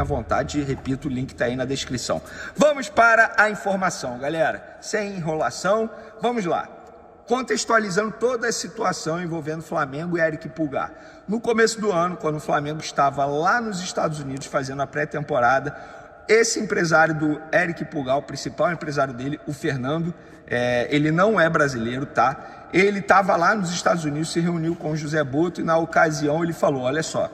à vontade, repito, o link está aí na descrição. Vamos para a informação, galera. Sem enrolação, vamos lá. Contextualizando toda a situação envolvendo Flamengo e Eric Pulgar. No começo do ano, quando o Flamengo estava lá nos Estados Unidos fazendo a pré-temporada, esse empresário do Eric Pulgar, o principal empresário dele, o Fernando, ele não é brasileiro, tá? Ele estava lá nos Estados Unidos, se reuniu com o José Botto e na ocasião ele falou, olha só,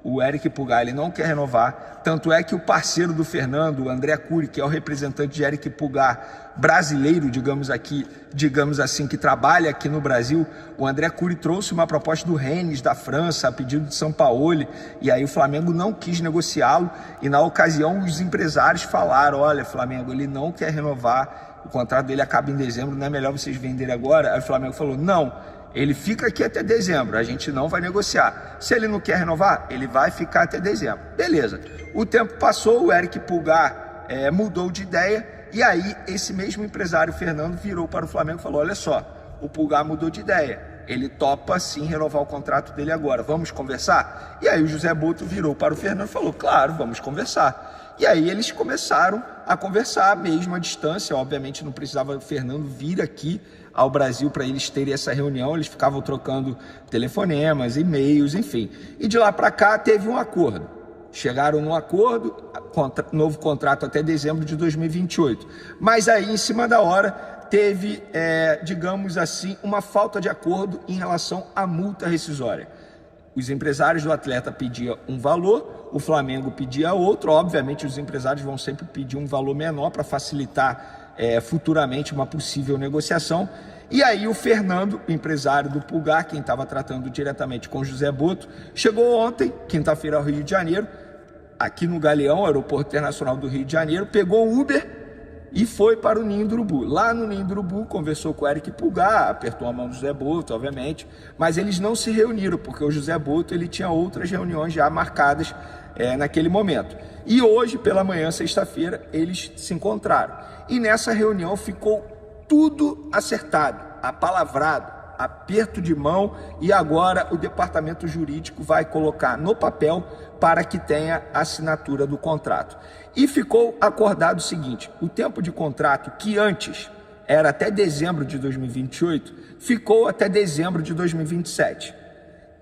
o Eric Pulgar ele não quer renovar, tanto é que o parceiro do Fernando, o André Cury, que é o representante de Eric Pulgar brasileiro, digamos assim, que trabalha aqui no Brasil, o André Cury trouxe uma proposta do Rennes, da França, a pedido de Sampaoli, e aí o Flamengo não quis negociá-lo, e na ocasião os empresários falaram, olha, Flamengo, ele não quer renovar, o contrato dele acaba em dezembro, não é melhor vocês venderem agora? Aí o Flamengo falou, não, ele fica aqui até dezembro, a gente não vai negociar. Se ele não quer renovar, ele vai ficar até dezembro. Beleza. O tempo passou, o Eric Pulgar mudou de ideia, e aí esse mesmo empresário, Fernando, virou para o Flamengo e falou, olha só, o Pulgar mudou de ideia, ele topa sim renovar o contrato dele agora, vamos conversar? E aí o José Botto virou para o Fernando e falou, claro, vamos conversar. E aí eles começaram a conversar mesmo à distância, obviamente não precisava o Fernando vir aqui ao Brasil para eles terem essa reunião, eles ficavam trocando telefonemas, e-mails, enfim. E de lá para cá teve um acordo. Chegaram num acordo, novo contrato até dezembro de 2028. Mas aí, em cima da hora, teve, digamos assim, uma falta de acordo em relação à multa rescisória. Os empresários do atleta pediam um valor, o Flamengo pedia outro. Obviamente, os empresários vão sempre pedir um valor menor para facilitar futuramente uma possível negociação. E aí o Fernando, empresário do Pulgar, quem estava tratando diretamente com o José Botto, chegou ontem, quinta-feira, ao Rio de Janeiro, aqui no Galeão, Aeroporto Internacional do Rio de Janeiro, pegou o Uber e foi para o Ninho do Urubu. Lá no Ninho do Urubu, conversou com o Eric Pulgar, apertou a mão do José Botto, obviamente, mas eles não se reuniram, porque o José Botto ele tinha outras reuniões já marcadas naquele momento. E hoje, pela manhã, sexta-feira, eles se encontraram. E nessa reunião ficou tudo acertado, apalavrado, aperto de mão, e agora o departamento jurídico vai colocar no papel para que tenha assinatura do contrato. E ficou acordado o seguinte, o tempo de contrato que antes era até dezembro de 2028, ficou até dezembro de 2027.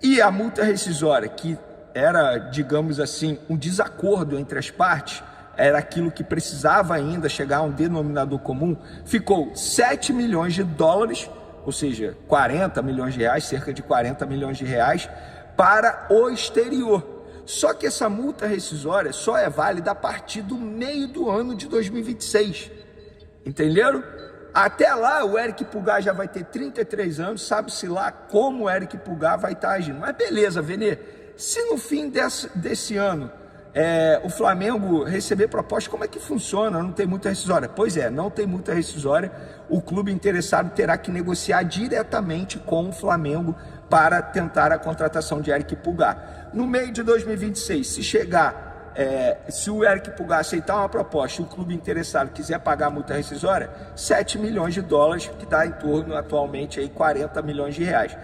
E a multa rescisória, que era, digamos assim, um desacordo entre as partes, era aquilo que precisava ainda chegar a um denominador comum, ficou 7 milhões de dólares, ou seja, 40 milhões de reais, cerca de 40 milhões de reais, para o exterior. Só que essa multa rescisória só é válida a partir do meio do ano de 2026. Entenderam? Até lá, o Eric Pulgar já vai ter 33 anos, sabe-se lá como o Eric Pulgar vai estar agindo. Mas beleza, Venê, se no fim desse ano o Flamengo receber proposta, como é que funciona? Não tem multa rescisória? Pois é, não tem multa rescisória. O clube interessado terá que negociar diretamente com o Flamengo para tentar a contratação de Eric Pulgar. No meio de 2026, se chegar, se o Eric Pulgar aceitar uma proposta e o clube interessado quiser pagar a multa rescisória, 7 milhões de dólares, que dá em torno atualmente aí 40 milhões de reais.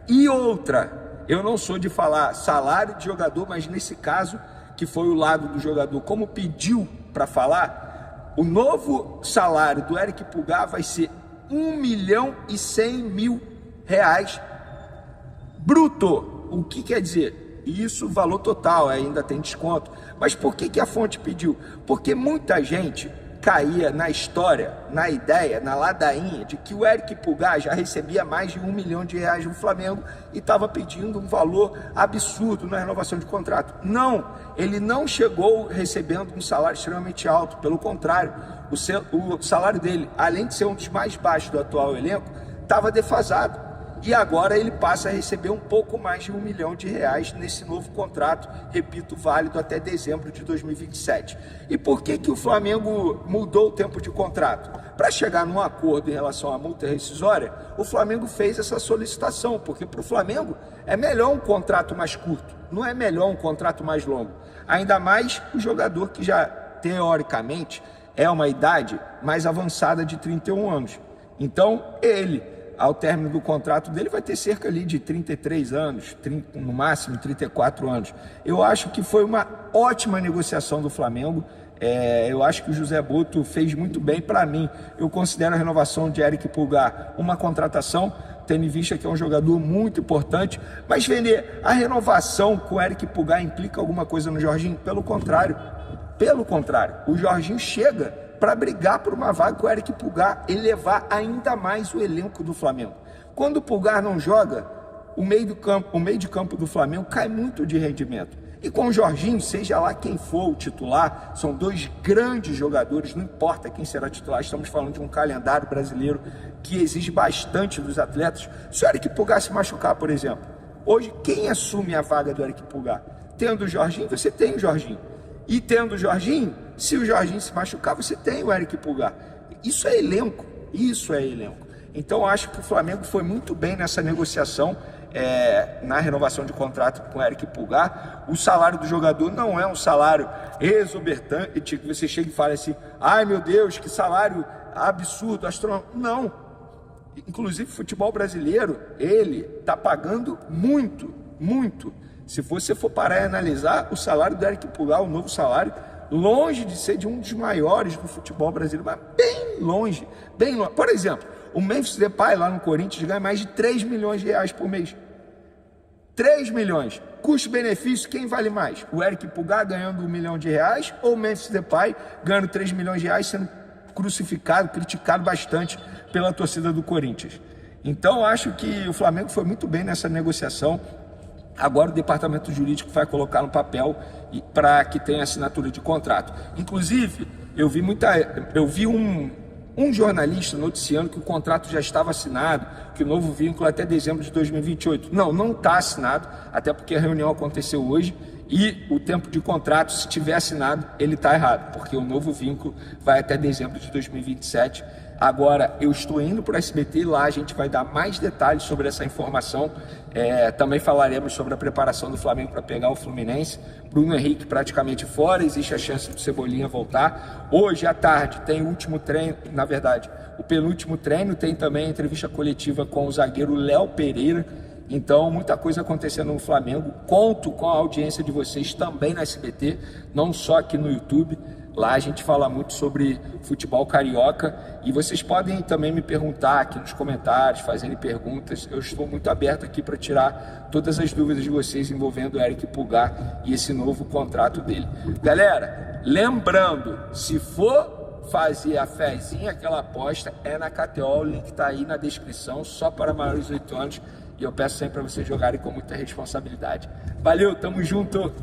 E outra, eu não sou de falar salário de jogador, mas nesse caso, que foi o lado do jogador, como pediu para falar, o novo salário do Eric Pulgar vai ser 1.100.000 reais bruto. O que quer dizer? Isso, valor total, ainda tem desconto. Mas por que a fonte pediu? Porque muita gente caía na história, na ideia, na ladainha de que o Eric Pulgar já recebia mais de 1 milhão de reais no Flamengo e estava pedindo um valor absurdo na renovação de contrato. Não, ele não chegou recebendo um salário extremamente alto, pelo contrário, o salário dele, além de ser um dos mais baixos do atual elenco, estava defasado. E agora ele passa a receber um pouco mais de 1 milhão de reais nesse novo contrato, repito, válido até dezembro de 2027. E por que o Flamengo mudou o tempo de contrato? Para chegar num acordo em relação à multa rescisória, o Flamengo fez essa solicitação, porque para o Flamengo é melhor um contrato mais curto, não é melhor um contrato mais longo. Ainda mais o jogador que já, teoricamente, é uma idade mais avançada de 31 anos. Então, ele, ao término do contrato dele, vai ter cerca ali de 33 anos, no máximo 34 anos. Eu acho que foi uma ótima negociação do Flamengo. Eu acho que o José Boto fez muito bem. Para mim, eu considero a renovação de Eric Pulgar uma contratação, tendo em vista que é um jogador muito importante. Mas, Vender, a renovação com o Eric Pulgar implica alguma coisa no Jorginho? Pelo contrário, o Jorginho chega para brigar por uma vaga com o Eric Pulgar, elevar ainda mais o elenco do Flamengo. Quando o Pulgar não joga, o meio de campo do Flamengo cai muito de rendimento. E com o Jorginho, seja lá quem for o titular, são dois grandes jogadores, não importa quem será titular, estamos falando de um calendário brasileiro que exige bastante dos atletas. Se o Eric Pulgar se machucar, por exemplo, hoje quem assume a vaga do Eric Pulgar? Tendo o Jorginho, você tem o Jorginho. E tendo o Jorginho, se o Jorginho se machucar, você tem o Eric Pulgar. Isso é elenco, Então, acho que o Flamengo foi muito bem nessa negociação, na renovação de contrato com o Eric Pulgar. O salário do jogador não é um salário exorbitante, que você chega e fala assim, ai meu Deus, que salário absurdo, astronômico. Não. Inclusive, o futebol brasileiro, ele está pagando muito, muito. Se você for parar e analisar o salário do Eric Pulgar, o novo salário, longe de ser de um dos maiores do futebol brasileiro, mas bem longe, bem longe. Por exemplo, o Memphis Depay lá no Corinthians ganha mais de 3 milhões de reais por mês. 3 milhões. Custo-benefício, quem vale mais? O Eric Pulgar ganhando 1 milhão de reais ou o Memphis Depay ganhando 3 milhões de reais, sendo crucificado, criticado bastante pela torcida do Corinthians? Então, acho que o Flamengo foi muito bem nessa negociação. Agora o departamento jurídico vai colocar no papel para que tenha assinatura de contrato. Inclusive, eu vi um jornalista noticiando que o contrato já estava assinado, que o novo vínculo até dezembro de 2028. Não está assinado, até porque a reunião aconteceu hoje e o tempo de contrato, se tiver assinado, ele está errado, porque o novo vínculo vai até dezembro de 2027. Agora, eu estou indo para o SBT, lá a gente vai dar mais detalhes sobre essa informação. Também falaremos sobre a preparação do Flamengo para pegar o Fluminense. Bruno Henrique praticamente fora, existe a chance do Cebolinha voltar. Hoje à tarde tem o último treino, na verdade, o penúltimo treino, tem também a entrevista coletiva com o zagueiro Léo Pereira. Então, muita coisa acontecendo no Flamengo. Conto com a audiência de vocês também no SBT, não só aqui no YouTube. Lá a gente fala muito sobre futebol carioca e vocês podem também me perguntar aqui nos comentários, fazerem perguntas. Eu estou muito aberto aqui para tirar todas as dúvidas de vocês envolvendo o Eric Pulgar e esse novo contrato dele. Galera, lembrando, se for fazer a fezinha, aquela aposta, é na KTO, o link está aí na descrição, só para maiores de 8 anos. E eu peço sempre para vocês jogarem com muita responsabilidade. Valeu, tamo junto!